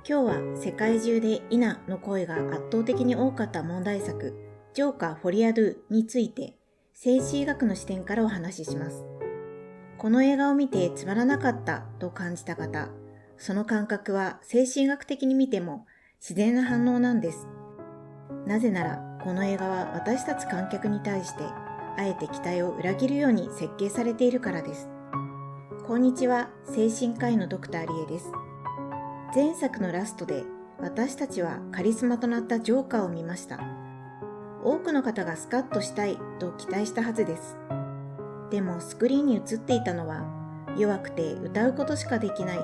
今日は世界中でイナの声が圧倒的に多かった問題作、ジョーカー・フォリア・ドゥについて、精神医学の視点からお話しします。この映画を見てつまらなかったと感じた方、その感覚は精神医学的に見ても自然な反応なんです。なぜなら、この映画は私たち観客に対して、あえて期待を裏切るように設計されているからです。こんにちは、精神科医のドクターリエです。前作のラストで私たちはカリスマとなったジョーカーを見ました。多くの方がスカッとしたいと期待したはずです。でもスクリーンに映っていたのは弱くて歌うことしかできない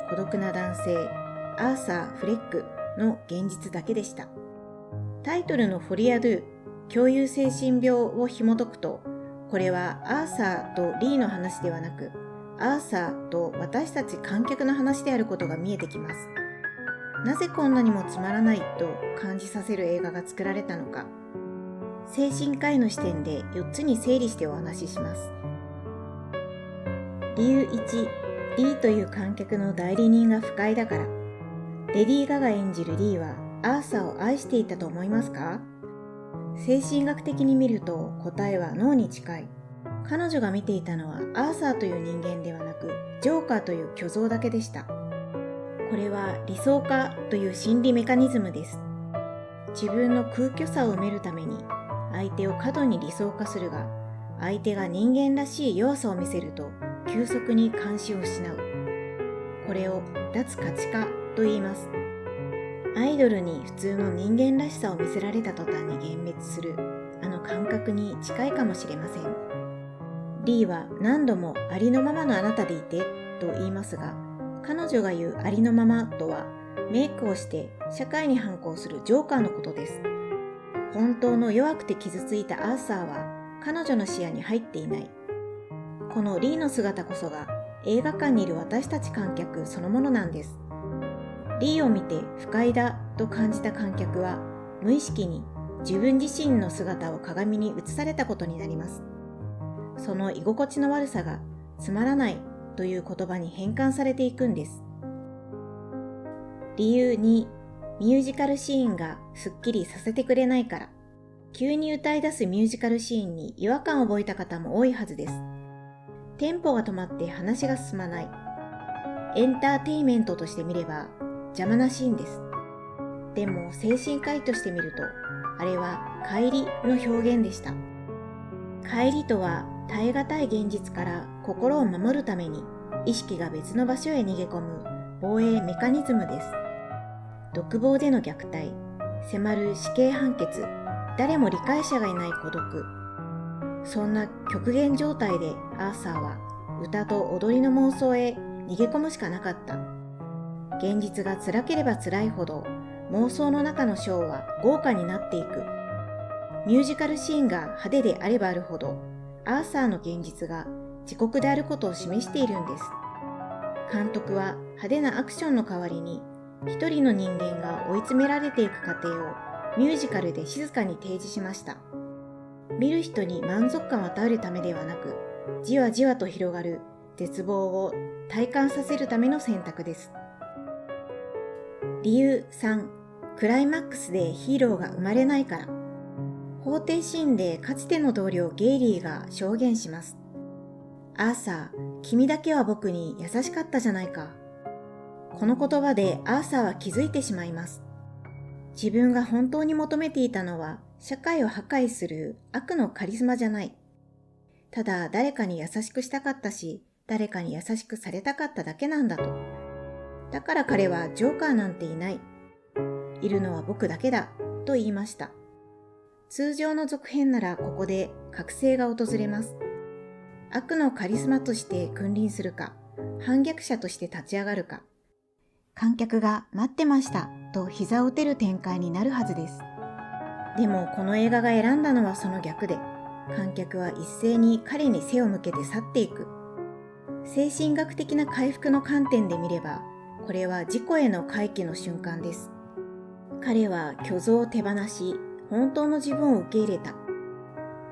孤独な男性アーサー・フレックの現実だけでした。タイトルのフォリア・ドゥ共有精神病を紐解くと、これはアーサーとリーの話ではなくアーサーと私たち観客の話であることが見えてきます。なぜこんなにもつまらないと感じさせる映画が作られたのか、精神科医の視点で4つに整理してお話しします。理由1、リーという観客の代理人が不快だから。レディー・ガガ演じるリーはアーサーを愛していたと思いますか？精神学的に見ると答えはノーに近い。彼女が見ていたのはアーサーという人間ではなくジョーカーという虚像だけでした。これは理想化という心理メカニズムです。自分の空虚さを埋めるために相手を過度に理想化するが、相手が人間らしい弱さを見せると急速に関心を失う。これを脱価値化と言います。アイドルに普通の人間らしさを見せられた途端に幻滅するあの感覚に近いかもしれません。リーは何度もありのままのあなたでいてと言いますが、彼女が言うありのままとはメイクをして社会に反抗するジョーカーのことです。本当の弱くて傷ついたアーサーは彼女の視野に入っていない。このリーの姿こそが映画館にいる私たち観客そのものなんです。リーを見て不快だと感じた観客は無意識に自分自身の姿を鏡に映されたことになります。その居心地の悪さがつまらないという言葉に変換されていくんです。理由2、ミュージカルシーンがすっきりさせてくれないから。急に歌い出すミュージカルシーンに違和感を覚えた方も多いはずです。テンポが止まって話が進まない。エンターテインメントとして見れば邪魔なシーンです。でも精神科医として見ると、あれは乖離の表現でした。乖離とは耐え難い現実から心を守るために意識が別の場所へ逃げ込む防衛メカニズムです。独房での虐待、迫る死刑判決、誰も理解者がいない孤独。そんな極限状態でアーサーは歌と踊りの妄想へ逃げ込むしかなかった。現実が辛ければ辛いほど妄想の中のショーは豪華になっていく。ミュージカルシーンが派手であればあるほど、アーサーの現実が自国であることを示しているんです。監督は派手なアクションの代わりに、一人の人間が追い詰められていく過程をミュージカルで静かに提示しました。見る人に満足感を与えるためではなく、じわじわと広がる絶望を体感させるための選択です。理由3、クライマックスでヒーローが生まれないから。法廷シーンでかつての同僚ゲイリーが証言します。アーサー、君だけは僕に優しかったじゃないか。この言葉でアーサーは気づいてしまいます。自分が本当に求めていたのは社会を破壊する悪のカリスマじゃない。ただ誰かに優しくしたかったし、誰かに優しくされたかっただけなんだと。だから彼はジョーカーなんていない。いるのは僕だけだと言いました。通常の続編ならここで覚醒が訪れます。悪のカリスマとして君臨するか、反逆者として立ち上がるか。観客が待ってましたと膝を打てる展開になるはずです。でもこの映画が選んだのはその逆で、観客は一斉に彼に背を向けて去っていく。精神学的な回復の観点で見れば、これは自己への回帰の瞬間です。彼は虚像を手放し、本当の自分を受け入れた。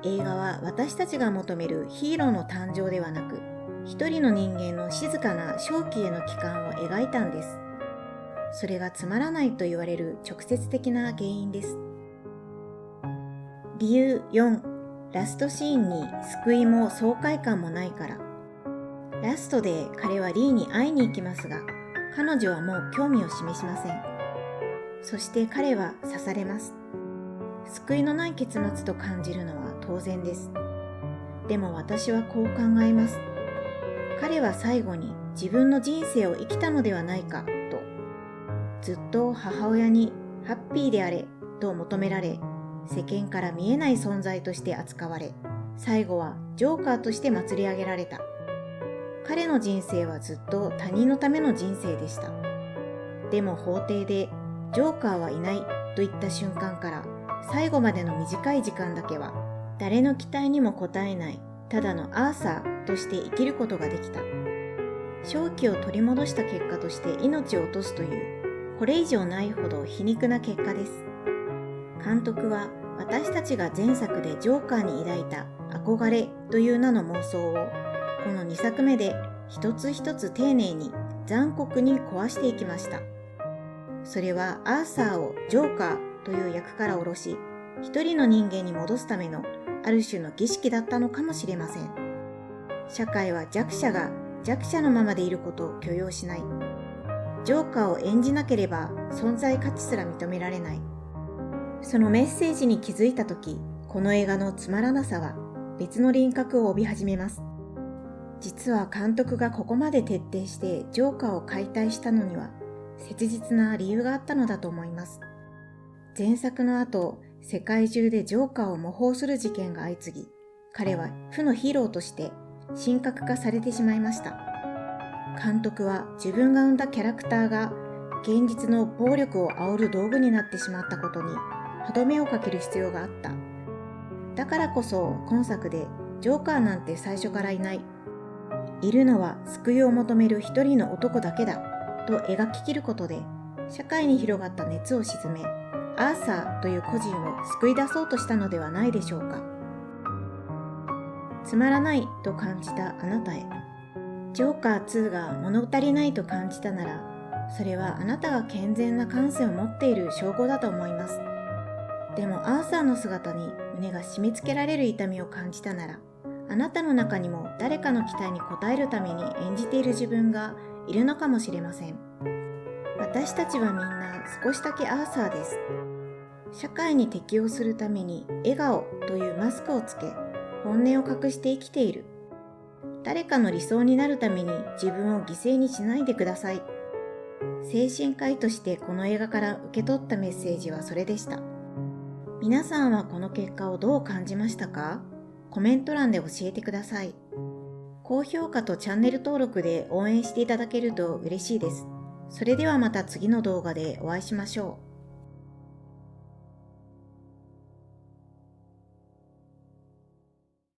映画は私たちが求めるヒーローの誕生ではなく、一人の人間の静かな正気への帰還を描いたんです。それがつまらないと言われる直接的な原因です。理由4、ラストシーンに救いも爽快感もないから。ラストで彼はリーに会いに行きますが、彼女はもう興味を示しません。そして彼は刺されます。救いのない結末と感じるのは当然です。でも私はこう考えます。彼は最後に自分の人生を生きたのではないかと。ずっと母親にハッピーであれと求められ、世間から見えない存在として扱われ、最後はジョーカーとして祭り上げられた。彼の人生はずっと他人のための人生でした。でも法廷でジョーカーはいないと言った瞬間から最後までの短い時間だけは誰の期待にも応えないただのアーサーとして生きることができた。正気を取り戻した結果として命を落とすというこれ以上ないほど皮肉な結果です。監督は私たちが前作でジョーカーに抱いた憧れという名の妄想をこの2作目で一つ一つ丁寧に残酷に壊していきました。それはアーサーをジョーカーという役から下ろし、一人の人間に戻すためのある種の儀式だったのかもしれません。社会は弱者が弱者のままでいることを許容しない。ジョーカーを演じなければ存在価値すら認められない。そのメッセージに気づいたとき、この映画のつまらなさは別の輪郭を帯び始めます。実は監督がここまで徹底してジョーカーを解体したのには切実な理由があったのだと思います。前作の後、世界中でジョーカーを模倣する事件が相次ぎ、彼は負のヒーローとして神格化されてしまいました。監督は自分が生んだキャラクターが現実の暴力を煽る道具になってしまったことに歯止めをかける必要があった。だからこそ今作でジョーカーなんて最初からいない。いるのは救いを求める一人の男だけだと描き切ることで社会に広がった熱を鎮め、アーサーという個人を救い出そうとしたのではないでしょうか。つまらないと感じたあなたへ。ジョーカー2が物足りないと感じたなら、それはあなたが健全な感性を持っている証拠だと思います。でもアーサーの姿に胸が締め付けられる痛みを感じたなら、あなたの中にも誰かの期待に応えるために演じている自分がいるのかもしれません。私たちはみんな少しだけアーサーです。社会に適応するために笑顔というマスクをつけ、本音を隠して生きている。誰かの理想になるために自分を犠牲にしないでください。精神科医としてこの映画から受け取ったメッセージはそれでした。皆さんはこの結果をどう感じましたか？コメント欄で教えてください。高評価とチャンネル登録で応援していただけると嬉しいです。それではまた次の動画でお会いしましょう。